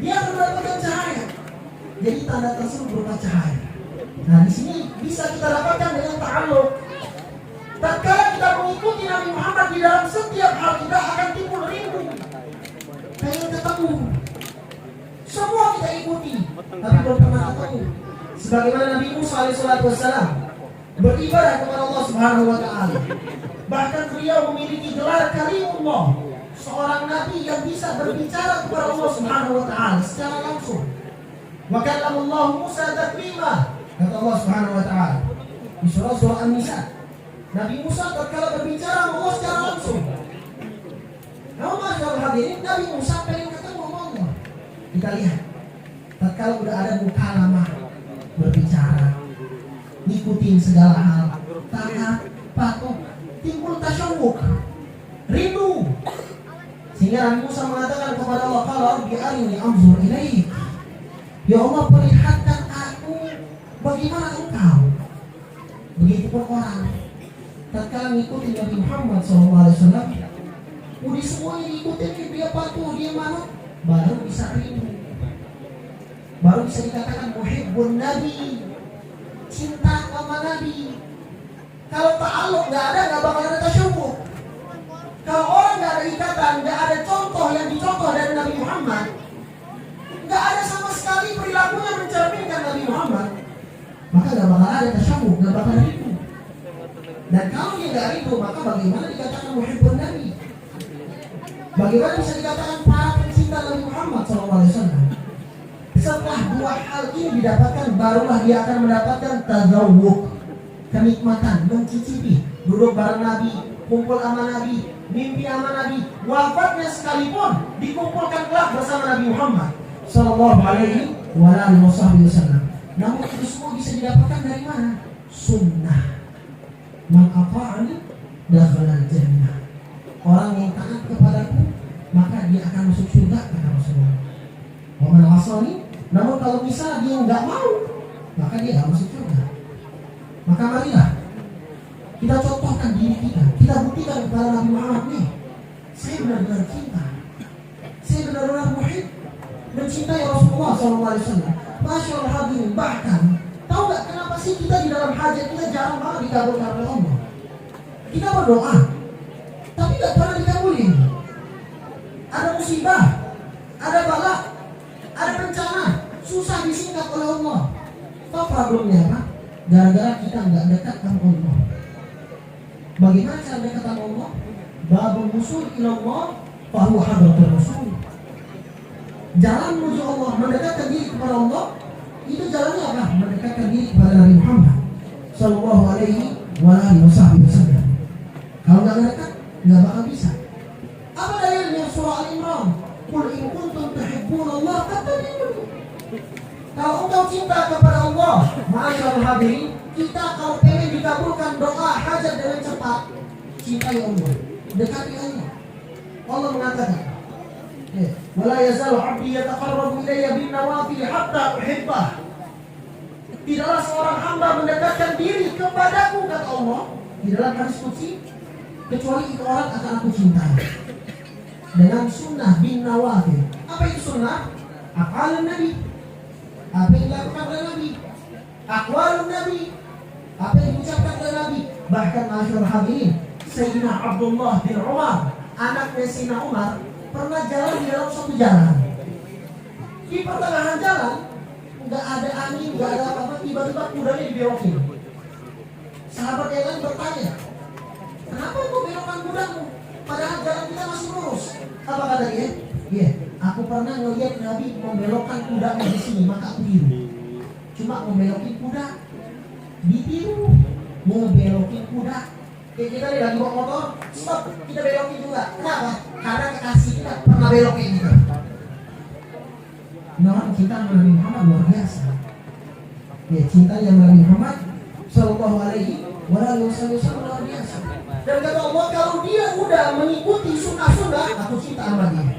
[SPEAKER 3] Dia akan mendapatkan cahaya. Jadi tanda tersebut berupa cahaya. Nah, di sini bisa kita dapatkan dengan ta'alluq. Tatkala kita mengikuti Nabi Muhammad di dalam setiap hal, kita akan timbul rindu, pengen ketemu. Semua kita ikuti, tapi belum pernah ketemu. Sebagaimana Nabi Musa alaihissalam beribadah kepada Allah Subhanahu wa taala. Bahkan beliau memiliki gelar kalimullah, seorang nabi yang bisa berbicara kepada Allah Subhanahu wa taala secara langsung. Wa kallamallahu Musa taklima, kata Allah Subhanahu wa taala di surah An-Nisa. Nabi Musa tatkala berbicara Allah secara langsung. Nah, masyaallah hadirin, Nabi Musa pengen ketemu sama Allah. Kita lihat, tatkala udah ada mukalamah, berbicara, ngikutin segala hal, taat, patuh, timbul tasyawuk, rindu. Sehingga Nabi Musa mengatakan kepada Allah, "Qala rabbi arini anzur ilaik." Ya Allah, perlihatkan aku bagaimana engkau. Begitupun orang tatkala ngikutin Nabi Muhammad SAW, udah semuanya diikutin, dia patuh, dia manut, baru bisa rindu, baru bisa dikatakan muhibbun Nabi, cinta sama Nabi. Kalau ta'alluq nggak ada, nggak bakal ada tasyawuq. Kalau orang nggak ada ikatan, nggak ada contoh yang dicontoh dari Nabi Muhammad, nggak ada sama sekali perilakunya mencerminkan Nabi Muhammad, maka nggak bakal ada tasyawuq, nggak bakal rindu. Dan kalau dia nggak rindu, maka bagaimana dikatakan muhibbun Nabi? Bagaimana bisa dikatakan para pencinta Nabi Muhammad SAW? Setelah dua hal ini didapatkan, barulah dia akan mendapatkan tazawwuq, kenikmatan, mencicipi, duduk bareng Nabi, kumpul sama Nabi, mimpi sama Nabi, wafatnya sekalipun dikumpulkan kelak bersama Nabi Muhammad Sallallahu Alaihi Wasallam. Namun itu semua bisa didapatkan dari mana? Sunnah. Man ata'ani dakhala jannah. Orang yang taat kepadaku, maka dia akan masuk surga, kata Rasulullah. Wa man 'asani, namun kalau misalnya dia enggak mau, maka dia enggak masuk surga. Maka marilah kita contohkan diri kita. Kita buktikan kepada Nabi Muhammad nih, saya benar-benar cinta, saya benar-benar muhib, mencintai Rasulullah SAW. Masya Allah hadirin, bahkan tahu nggak kenapa sih kita di dalam hajat kita jarang banget dikabulkan oleh Allah? Kita berdoa, tapi nggak pernah dikabulin. ada musibah, ada bala, ada bencana, susah disingkat oleh Allah. Tahu problemnya apa? Gara-gara kita nggak dekat sama Allah. Bagaimana cara dekat sama Allah? Babul wusul ila Allah fahuwa hadratul rasul. Jalan menuju Allah, mendekatkan diri kepada Allah, itu jalannya apa? Mendekatkan diri kepada Nabi Muhammad sallallahu alaihi wasallam. Kalau nggak dekat, nggak bakal bisa. Apa dalilnya? Surah Al-Imran, qul in kuntum tuhibbunallah fattabi'uni. Kalau engkau cinta kepada Allah, ma'asyiral hadirin, kita kalau pengen dikabulkan doa hajat dengan cepat, cintai Allah, dekati Allah. Allah mengatakan, wala yazalu 'abdi yataqarrabu ilayya bin nawafil hatta uhibbah. Tidaklah seorang hamba mendekatkan diri kepadaku, kata Allah di dalam hadis qudsi, kecuali itu orang akan aku cintai. Dengan sunnah bin nawafil. Apa itu sunnah? Aqwalun Nabi. Apa yang dilakukan oleh Nabi? Aqwalun Nabi. Apa yang diucapkan oleh Nabi? Bahkan masyhur hadirin, Sayyidina Abdullah bin Umar, anaknya Sayyidina Umar, pernah jalan di dalam suatu jalan. Di pertengahan jalan, nggak ada angin, nggak ada apa-apa, tiba-tiba kudanya dibelokin. Sahabat yang lain bertanya, kenapa kau belokkan kudamu? Padahal jalan kita masih lurus. Apa kata dia? Iya, aku pernah ngelihat Nabi membelokkan kudanya di sini, maka aku tiru. Cuma membelokin kuda, ditiru. Membelokin kuda. Kayak kita nih lagi bawa motor, stop, kita belokin juga. Kenapa? Karena kekasih kita pernah belokin kita. Nah, cinta Nabi Muhammad luar biasa. Ya, cintanya Nabi Muhammad sallallahu alaihi wasallam luar biasa. Dan kata Allah, kalau dia udah mengikuti sunnah-sunnah, aku cinta sama dia.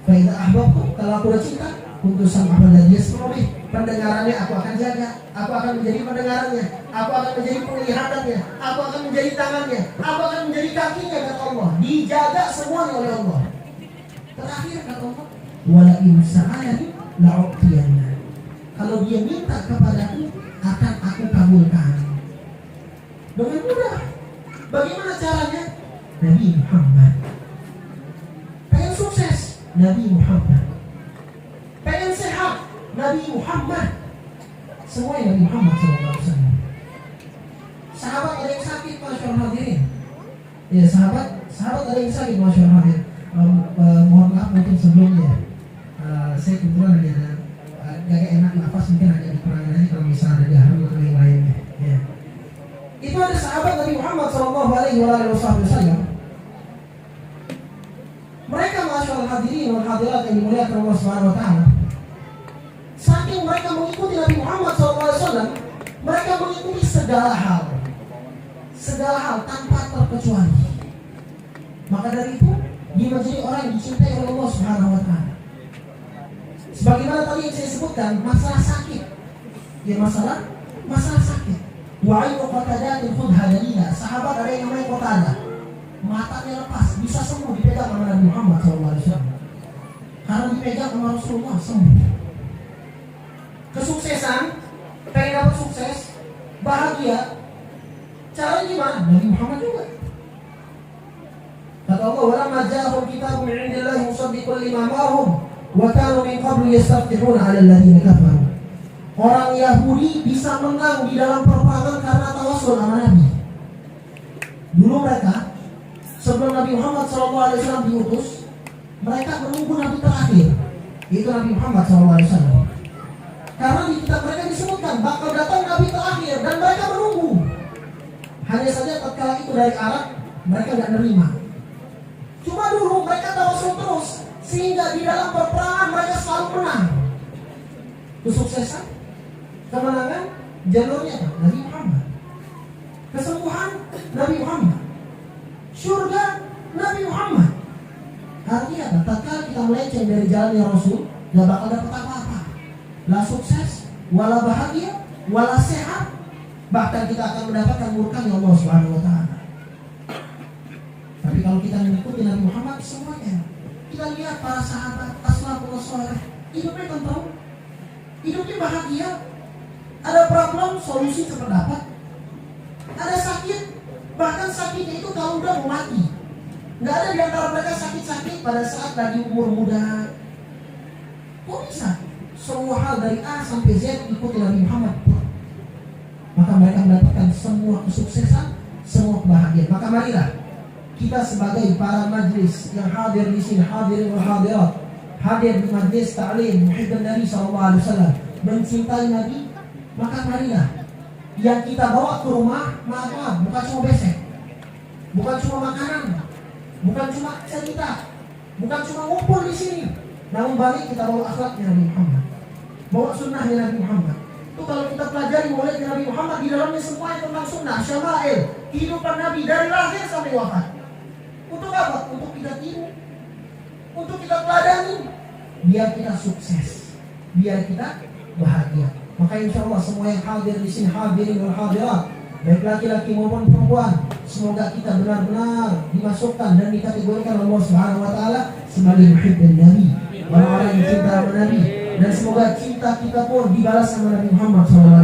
[SPEAKER 3] Fa'idha ahbabku, kalau aku udah cinta, untuk sama apa dia seperti pendengarannya aku akan jaga, aku akan menjadi pendengarannya, aku akan menjadi penglihatannya, aku akan menjadi tangannya, aku akan menjadi kakinya, kata Allah. Dijaga semuanya oleh Allah. Terakhir kata Allah, wala in sa'alani la'u'tiyanna. Kalau dia minta kepadaku, akan aku kabulkan. Dengan mudah. Bagaimana caranya? Nabi Muhammad. Pengen sukses? Nabi Muhammad. Pengen sehat? Nabi Muhammad. Semua Nabi Muhammad SAW. Sahabat ada yang sakit, masyaallah hadirin. Ya sahabat ada yang sakit, masyaallah hadirin. Mohon maaf mungkin sebelumnya. Saya kebetulan lagi ada agak enak nafas, mungkin agak dikurangi aja kalau misalnya ada garam atau yang lainnya. Ya. Itu ada sahabat Nabi Muhammad sallallahu alaihi wasallam. Mereka masyaallah hadirin wal hadirat yang dimuliakan Allah Subhanahu wa taala. Saking mereka mengikuti Nabi Muhammad sallallahu alaihi wasallam, mereka mengikuti segala hal. Segala hal tanpa terkecuali. Maka dari itu, dia menjadi orang yang dicintai oleh Allah Subhanahu wa taala. Sebagaimana tadi yang saya sebutkan, masalah sakit. Ya masalah sakit. Wa'ayu qatadatin khudha dalila. Sahabat ada yang namanya Qatadah, matanya lepas, bisa sembuh dipegang oleh Nabi Muhammad SAW. Karena dipegang oleh Rasulullah, sembuh. Kesuksesan, pengen dapat sukses, bahagia, caranya gimana? Nabi Muhammad juga. Kata Allah, walamma ja'ahum kitabun min 'indillahi musaddiqun lima ma'ahum wa kanu min qablu yastaftihuna 'ala alladziina kafaru. Orang Yahudi bisa menang di dalam peperangan karena tawassul sama Nabi. Dulu mereka, sebelum Nabi Muhammad SAW diutus, mereka menunggu Nabi terakhir, yaitu Nabi Muhammad SAW. Karena di kitab mereka disebutkan bakal datang Nabi terakhir dan mereka menunggu. Hanya saja tatkala itu dari Arab, mereka tidak menerima. Cuma dulu mereka tawassul terus, sehingga di dalam peperangan mereka selalu menang. Kesuksesan, kemenangan, jalurnya apa? Nabi Muhammad. Kesembuhan, Nabi Muhammad. Surga, Nabi Muhammad. Artinya apa? Tatkala kita melenceng dari jalannya Rasul, gak bakal dapat apa-apa. La sukses, wala bahagia, wala sehat. Bahkan kita akan mendapatkan murkanya Allah Subhanahu wa taala. Tapi kalau kita mengikuti Nabi Muhammad semuanya, kita lihat para sahabat, as-salafus saleh, hidupnya tenang, hidupnya bahagia. Ada problem, solusi cepat dapat. Ada sakit, bahkan sakitnya itu kalau udah mau mati, Nggak ada di antara mereka sakit-sakit pada saat lagi umur muda. Kok bisa? Semua hal dari A sampai Z ikuti Nabi Muhammad. Maka mereka mendapatkan semua kesuksesan, semua kebahagiaan. Maka marilah kita sebagai para majlis yang hadir di sini, hadirin wal hadirat, hadir di majlis ta'lim muhibbin Nabi SAW, mencintai Nabi, maka marilah yang kita bawa ke rumah, maaf, bukan cuma besek, bukan cuma makanan, bukan cuma cerita, bukan cuma ngumpul di sini, namun balik kita bawa akhlaknya Nabi Muhammad, bawa sunnahnya Nabi Muhammad. Itu kalau kita pelajari mulai Nabi Muhammad, di dalamnya semuanya tentang sunnah, syama'il, kehidupan Nabi dari lahir sampai wafat. Untuk apa? Untuk kita tiru, untuk kita teladani, biar kita sukses, biar kita bahagia. Maka insya Allah semua yang hadir di sini, hadirin wal hadirat, baik laki-laki maupun perempuan, semoga kita benar-benar dimasukkan dan dikategorikan Allah Subhanahu wa taala sebagai muhibbin Nabi, orang-orang yang cinta sama Nabi, dan semoga cinta kita pun dibalas sama Nabi Muhammad SAW.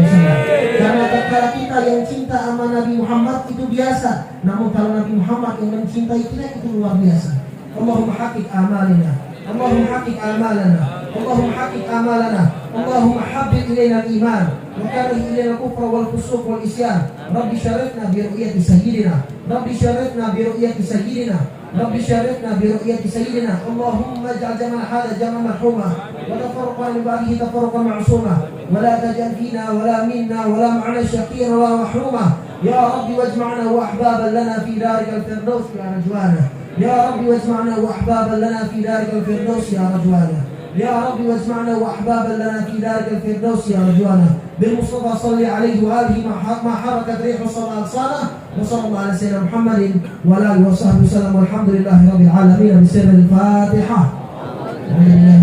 [SPEAKER 3] Karena tatkala kita yang cinta sama Nabi Muhammad itu biasa, namun kalau Nabi Muhammad yang mencintai kita itu luar biasa. Allahumma haqiq amalina, Allahumma haqiq amalana, Allahumma haqiq amalana, Allahumma habbib ilaina al-iman wa karih ilaina al-kufra wal fusuq wal isyan. Rabbi syarifna bi ru'yati sayyidina, Rabbi syarifna bi ru'yati sayyidina, Rabbi syarifna bi ru'yati sayyidina. Allahumma ij'al jamal hadha jamal marhuma wa tafarraqna min ba'dihi tafarruqan ma'suma wa la taj'al fina wa la minna wa la ma'ana shaqiyyan wa la mahruma. Ya Rabbi wajma'na wa ahbaban lana fi darikal firdaus ya rajwana. Ya Rabbi wajma'na wa ahbaban lana fi darikal firdaus ya rajwana. Ya Rabbi wajma'na wa ahbaban lana fi darikal firdaus ya rajwana. Bil Mustafa salli alaihi wa alihi ma harakat rihu sallallahu wa sallallahu ala sayyidina Muhammadin wa ala alihi wa sahbihi wasallam. Walhamdulillahi rabbil alamin. Bismillahil Fatihah.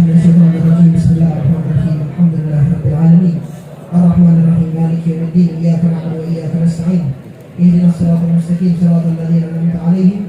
[SPEAKER 3] Bismillahirrahmanirrahim. Alhamdulillahi rabbil alamin. Ar-Rahmanir Rahim. Maliki yaumiddin. Iyyaka na'budu wa iyyaka nasta'in. Ihdinas siratal mustaqim, siratal ladzina an'amta 'alaihim